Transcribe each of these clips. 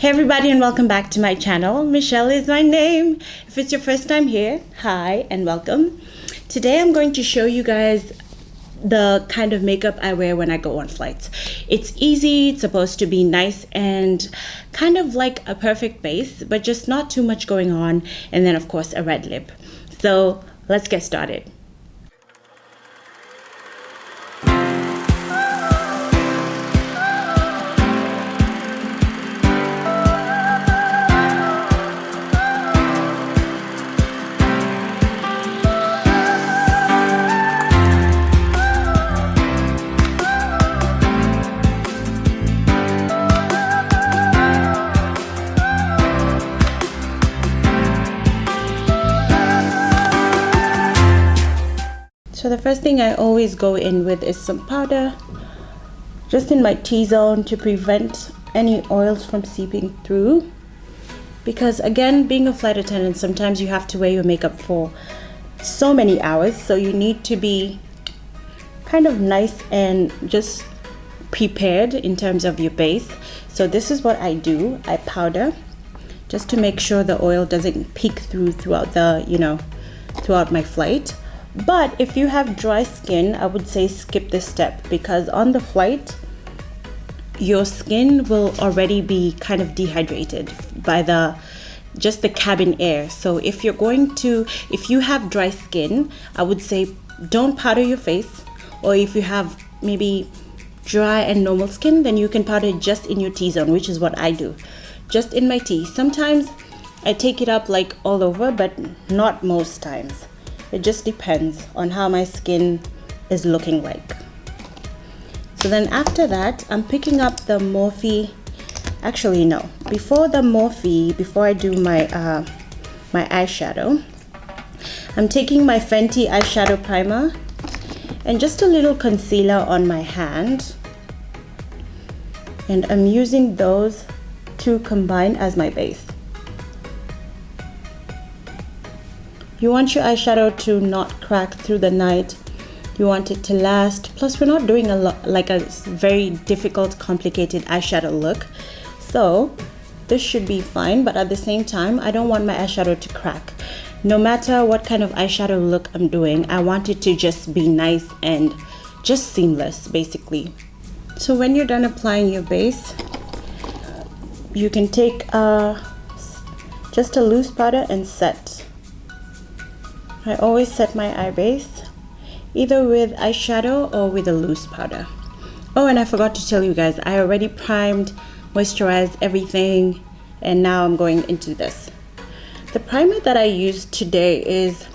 Hey everybody, and welcome back to my channel. Michelle is my name. If it's your first time here, hi and welcome. Today I'm going to show you guys the kind of makeup I wear when I go on flights. It's easy, it's supposed to be nice and kind of like a perfect base, but just not too much going on, and then of course a red lip. So let's get started. So the first thing I always go in with is some powder, just in my T-zone to prevent any oils from seeping through. Because again, being a flight attendant, sometimes you have to wear your makeup for so many hours. So you need to be kind of nice and just prepared in terms of your base. So this is what I do. I powder just to make sure the oil doesn't peek throughout the, throughout my flight. But if you have dry skin, I would say skip this step, because on the flight, your skin will already be kind of dehydrated by just the cabin air. So if you have dry skin, I would say don't powder your face. Or if you have maybe dry and normal skin, then you can powder just in your T-zone, which is what I do. Just in my T. Sometimes I take it up like all over, but not most times. It just depends on how my skin is looking like. So then after that, I'm picking up the Morphe. Actually, no. Before I do my my eyeshadow, I'm taking my Fenty eyeshadow primer and just a little concealer on my hand. And I'm using those to combine as my base. You want your eyeshadow to not crack through the night. You want it to last. Plus, we're not doing a very difficult, complicated eyeshadow look. So this should be fine, but at the same time, I don't want my eyeshadow to crack. No matter what kind of eyeshadow look I'm doing, I want it to just be nice and just seamless, basically. So when you're done applying your base, you can take just a loose powder and set. I always set my eye base either with eyeshadow or with a loose powder. Oh, and I forgot to tell you guys, I already primed, moisturized everything, and now I'm going into this. The primer that I used today is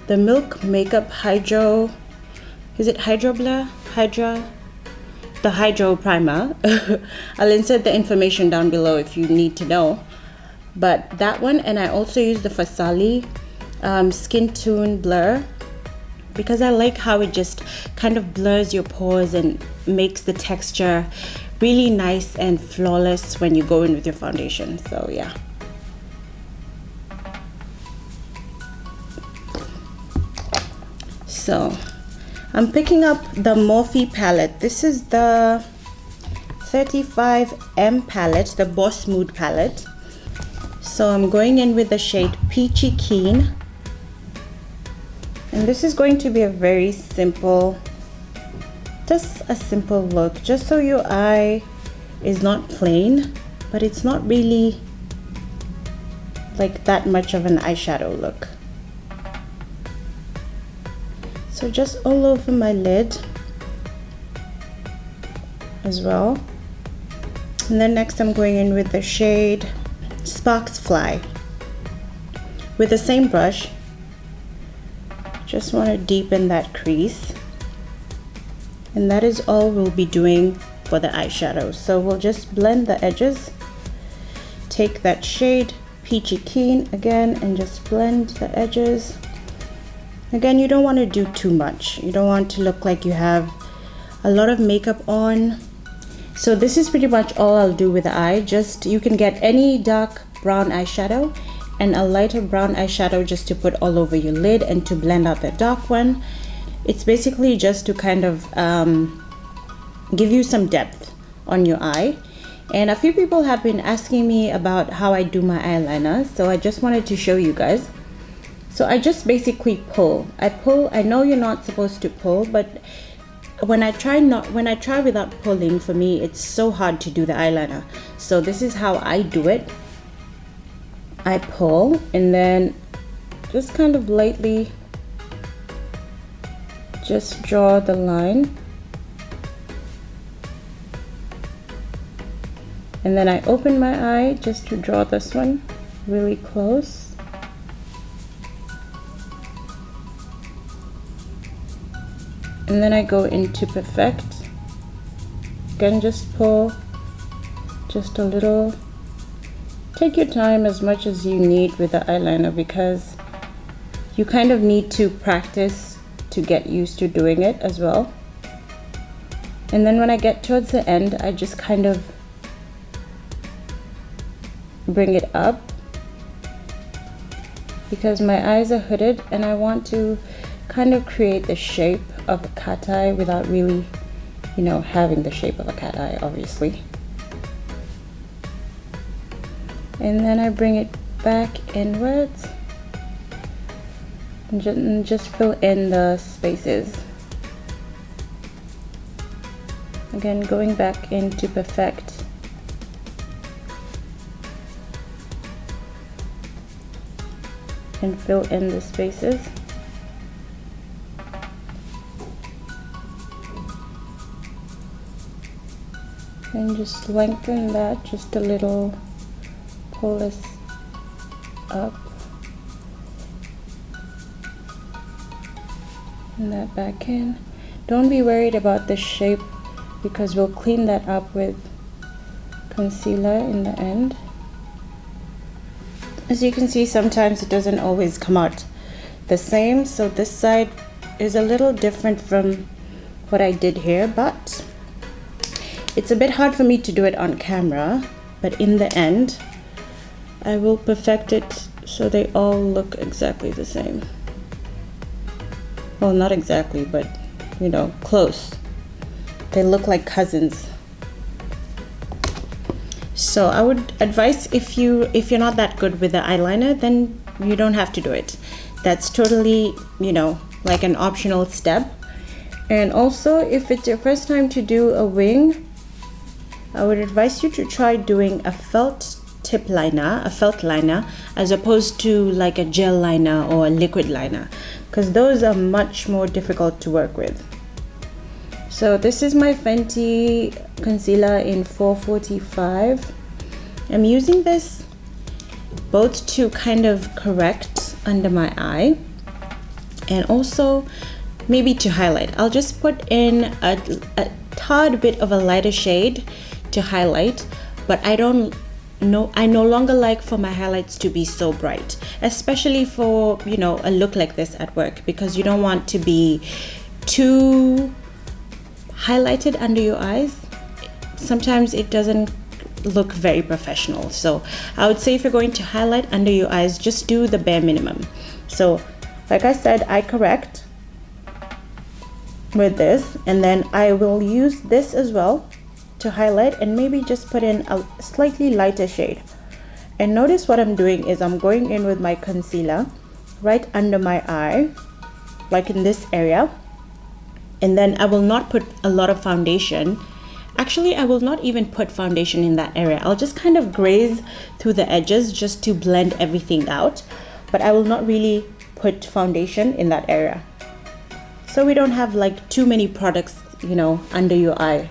the Milk Makeup Hydro, is it Hydro Blur? The Hydro Primer. I'll insert the information down below if you need to know. But that one, and I also use the Fasali Skin Tune Blur, because I like how it just kind of blurs your pores and makes the texture really nice and flawless when you go in with your foundation. So yeah. So I'm picking up the Morphe palette. This is the 35M palette, the Boss Mood palette. So I'm going in with the shade Peachy Keen. And this is going to be a very simple, just a simple look, just so your eye is not plain, but it's not really like that much of an eyeshadow look. So just all over my lid as well. And then next I'm going in with the shade Sparks Fly with the same brush. Just want to deepen that crease, and that is all we'll be doing for the eyeshadow. So we'll just blend the edges, take that shade Peachy Keen again and just blend the edges. Again, you don't want to do too much. You don't want to look like you have a lot of makeup on. So this is pretty much all I'll do with the eye. Just, you can get any dark brown eyeshadow and a lighter brown eyeshadow just to put all over your lid and to blend out the dark one. It's basically just to kind of give you some depth on your eye. And a few people have been asking me about how I do my eyeliner, so I just wanted to show you guys. So I just basically pull. I know you're not supposed to pull, but when I try without pulling, for me it's so hard to do the eyeliner. So this is how I do it. I pull and then just kind of lightly just draw the line. And then I open my eye just to draw this one really close. And then I go into perfect. Again, just pull just a little. Take your time as much as you need with the eyeliner, because you kind of need to practice to get used to doing it as well. And then when I get towards the end, I just kind of bring it up, because my eyes are hooded and I want to kind of create the shape of a cat eye without really, having the shape of a cat eye, obviously. And then I bring it back inwards and just fill in the spaces. Again, going back into perfect. And fill in the spaces. And just lengthen that just a little. Pull this up. And that back in. Don't be worried about the shape, because we'll clean that up with concealer in the end. As you can see, sometimes it doesn't always come out the same, so this side is a little different from what I did here, but it's a bit hard for me to do it on camera. But in the end, I will perfect it so they all look exactly the same. Well, not exactly, but close. They look like cousins. So I would advise, if you're not that good with the eyeliner, then you don't have to do it. That's totally, like an optional step. And also, if it's your first time to do a wing, I would advise you to try doing a felt tip liner, a felt liner, as opposed to like a gel liner or a liquid liner, because those are much more difficult to work with. So this is my Fenty concealer in 445. I'm using this both to kind of correct under my eye and also maybe to highlight. I'll just put in a tad bit of a lighter shade to highlight, but I no longer like for my highlights to be so bright, especially for a look like this at work, because you don't want to be too highlighted under your eyes. Sometimes it doesn't look very professional. So I would say, if you're going to highlight under your eyes, just do the bare minimum. So like I said, I correct with this, and then I will use this as well to highlight, and maybe just put in a slightly lighter shade. And notice what I'm doing is I'm going in with my concealer right under my eye, like in this area, and then I will not put a lot of foundation. Actually, I will not even put foundation in that area. I'll just kind of graze through the edges just to blend everything out, but I will not really put foundation in that area, so we don't have like too many products under your eye,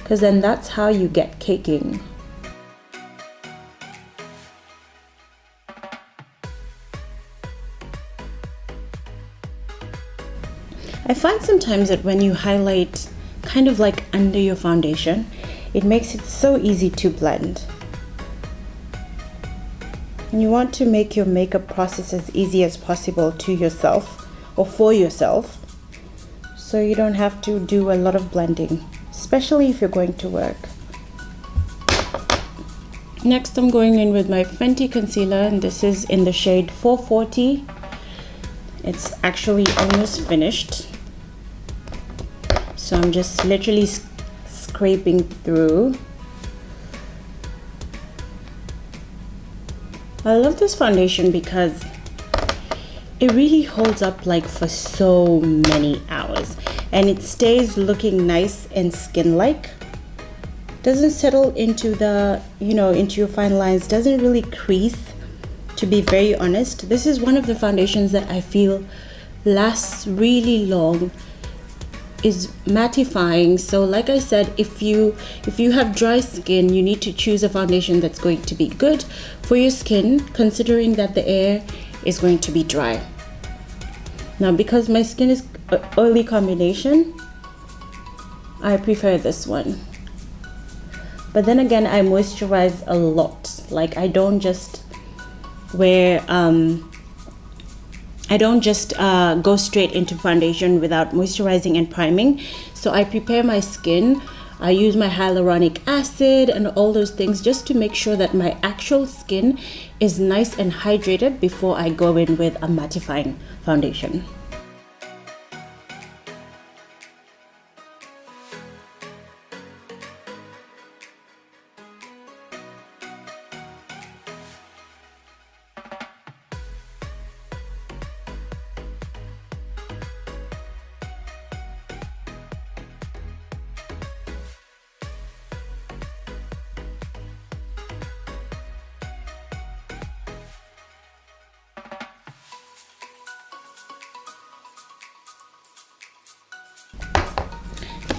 because then that's how you get caking. I find sometimes that when you highlight kind of like under your foundation, it makes it so easy to blend. And you want to make your makeup process as easy as possible to yourself or for yourself, so you don't have to do a lot of blending, especially if you're going to work. Next, I'm going in with my Fenty concealer, and this is in the shade 440. It's actually almost finished, so I'm just literally scraping through I love this foundation because it really holds up like for so many hours, and it stays looking nice and skin-like. Doesn't settle into the, into your fine lines, doesn't really crease, to be very honest. This is one of the foundations that I feel lasts really long, is mattifying. So like I said, if you have dry skin, you need to choose a foundation that's going to be good for your skin, considering that the air is going to be dry. Now, because my skin is oily combination, I prefer this one. But then again, I moisturize a lot. Like, I don't just wear go straight into foundation without moisturizing and priming. So I prepare my skin. I use my hyaluronic acid and all those things just to make sure that my actual skin is nice and hydrated before I go in with a mattifying foundation.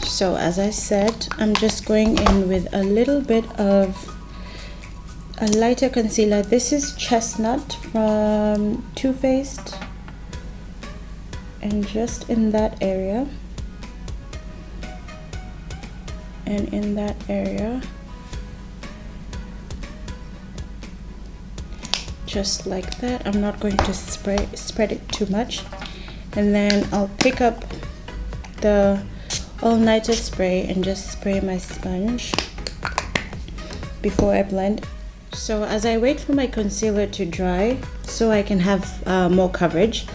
So as I said, I'm just going in with a little bit of a lighter concealer. This is Chestnut from Too Faced, and just in that area and in that area, just like that. I'm not going to spread it too much, and then I'll pick up the all-nighter spray and just spray my sponge before I blend. So as I wait for my concealer to dry so I can have more coverage,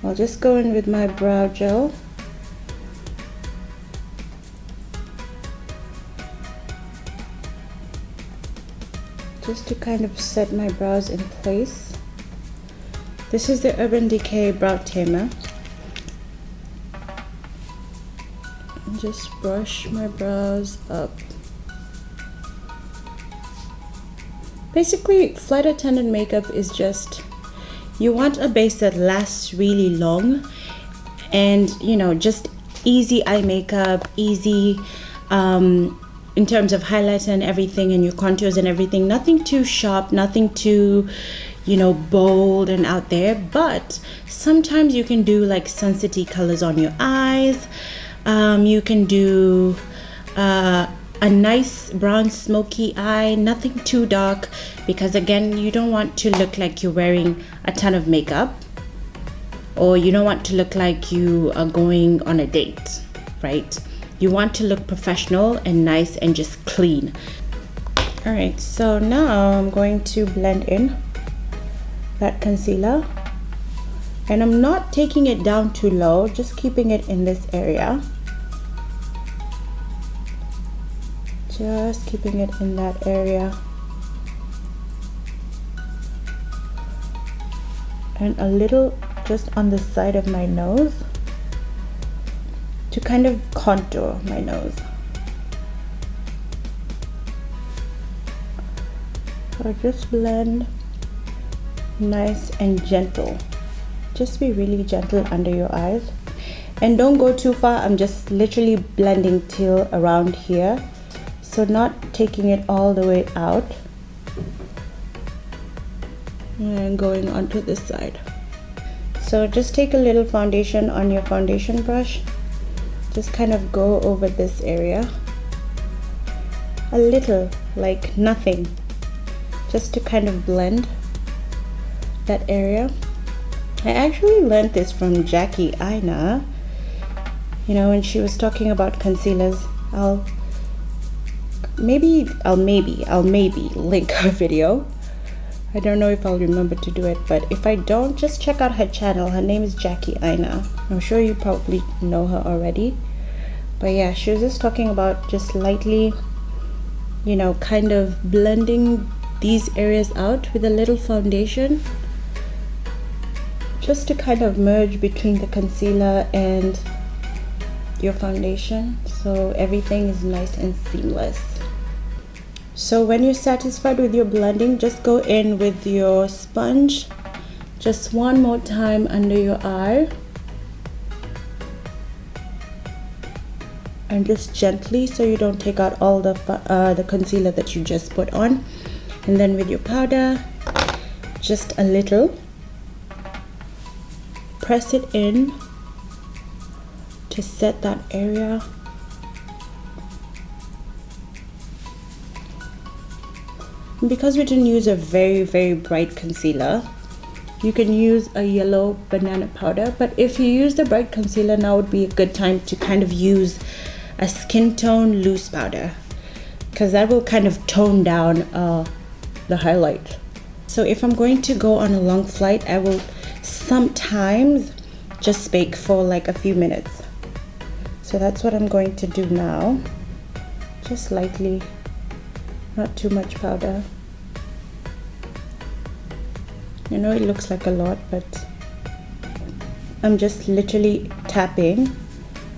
I'll just go in with my brow gel. Just to kind of set my brows in place. This is the Urban Decay Brow Tamer. Just brush my brows up. Basically, flight attendant makeup is just, you want a base that lasts really long, and just easy eye makeup, easy in terms of highlighter and everything, and your contours and everything. Nothing too sharp, nothing too bold and out there, but sometimes you can do like sunsetty colors on your eyes. You can do a nice brown smoky eye, nothing too dark, because again, you don't want to look like you're wearing a ton of makeup, or you don't want to look like you are going on a date, right? You want to look professional and nice and just clean. All right, so now I'm going to blend in that concealer, and I'm not taking it down too low, just keeping it in this area. Just keeping it in that area. And a little just on the side of my nose to kind of contour my nose. So just blend nice and gentle. Just be really gentle under your eyes. And don't go too far. I'm just literally blending till around here. So not taking it all the way out and going onto this side. So just take a little foundation on your foundation brush. Just kind of go over this area. A little, like nothing. Just to kind of blend that area. I actually learned this from Jackie Aina. When she was talking about concealers. I'll maybe link her video. I don't know if I'll remember to do it, but if I don't, just check out her channel. Her name is Jackie Aina. I'm sure you probably know her already, but yeah, she was just talking about just lightly kind of blending these areas out with a little foundation, just to kind of merge between the concealer and your foundation, so everything is nice and seamless. So when you're satisfied with your blending, just go in with your sponge just one more time under your eye, and just gently, so you don't take out all the concealer that you just put on. And then with your powder, just a little, press it in to set that area. And because we didn't use a very bright concealer, you can use a yellow banana powder, but if you use the bright concealer, now would be a good time to kind of use a skin tone loose powder, because that will kind of tone down the highlight. So if I'm going to go on a long flight, I will sometimes just bake for like a few minutes. So that's what I'm going to do now, just lightly, not too much powder. I know it looks like a lot, but I'm just literally tapping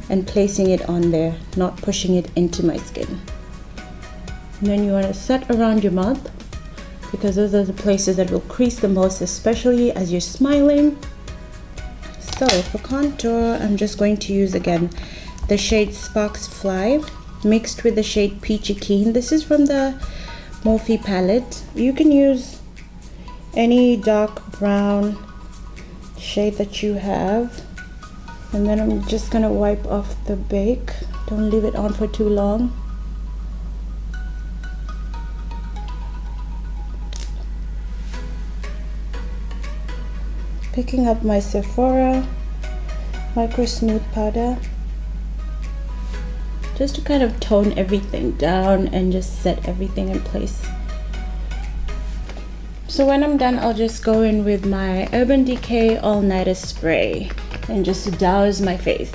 and placing it on there, not pushing it into my skin. And then you want to set around your mouth, because those are the places that will crease the most, especially as you're smiling. So for contour, I'm just going to use again the shade Sparks Fly mixed with the shade Peachy Keen. This is from the Morphe palette. You can use any dark brown shade that you have. And then I'm just gonna wipe off the bake. Don't leave it on for too long. Picking up my Sephora Micro Smooth Powder, just to kind of tone everything down and just set everything in place. So when I'm done, I'll just go in with my Urban Decay All Nighter Spray and just douse my face.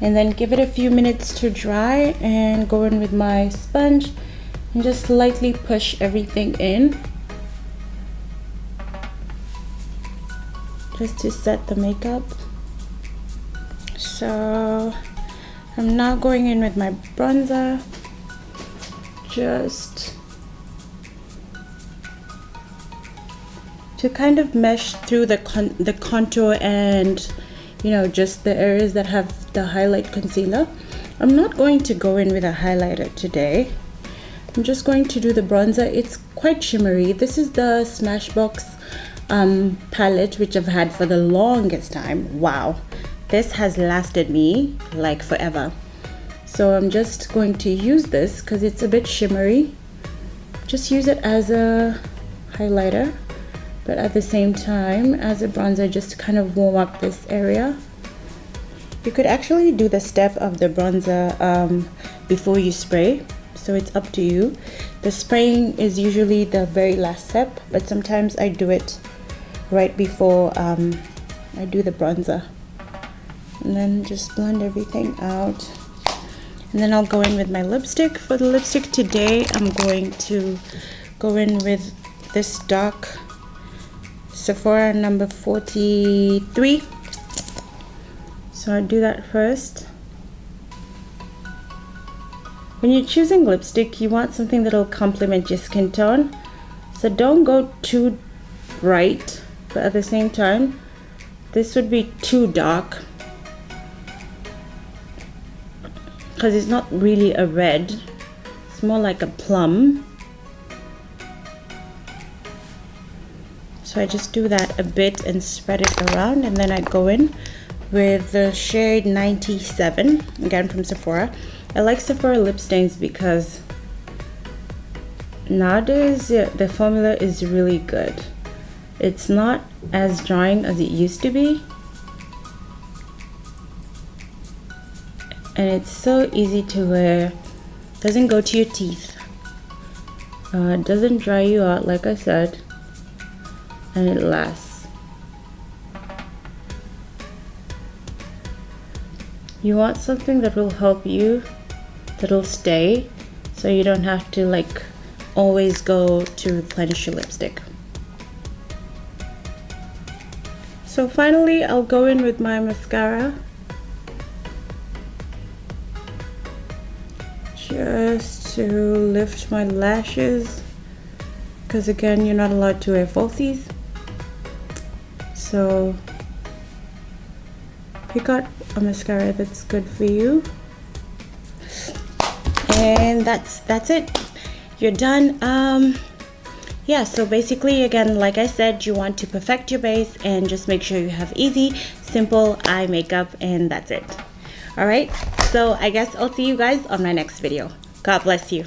And then give it a few minutes to dry and go in with my sponge and just lightly push everything in, just to set the makeup. So I'm now going in with my bronzer, just to kind of mesh through the contour and, you know, just the areas that have the highlight concealer. I'm not going to go in with a highlighter today. I'm just going to do the bronzer. It's quite shimmery. This is the Smashbox palette, which I've had for the longest time. Wow, this has lasted me like forever. So I'm just going to use this because it's a bit shimmery. Just use it as a highlighter, but at the same time as a bronzer, just to kind of warm up this area. You could actually do the step of the bronzer before you spray, so it's up to you. The spraying is usually the very last step, but sometimes I do it right before I do the bronzer. And then just blend everything out. And then I'll go in with my lipstick. For the lipstick today, I'm going to go in with this dark Sephora number 43. So I'll do that first. When you're choosing lipstick, you want something that'll complement your skin tone. So don't go too bright, but at the same time, this would be too dark, because it's not really a red, it's more like a plum. So I just do that a bit and spread it around, and then I go in with the shade 97, again from Sephora. I like Sephora lip stains because nowadays the formula is really good. It's not as drying as it used to be, and it's so easy to wear. Doesn't go to your teeth, doesn't dry you out like I said, and it lasts. You want something that will help you, that'll stay, so you don't have to like always go to replenish your lipstick. So finally, I'll go in with my mascara. Just to lift my lashes, because again, you're not allowed to wear falsies. So pick out a mascara that's good for you. And that's it. You're done. Yeah, so basically, again, like I said, you want to perfect your base and just make sure you have easy, simple eye makeup, and that's it. All right, so I guess I'll see you guys on my next video. God bless you.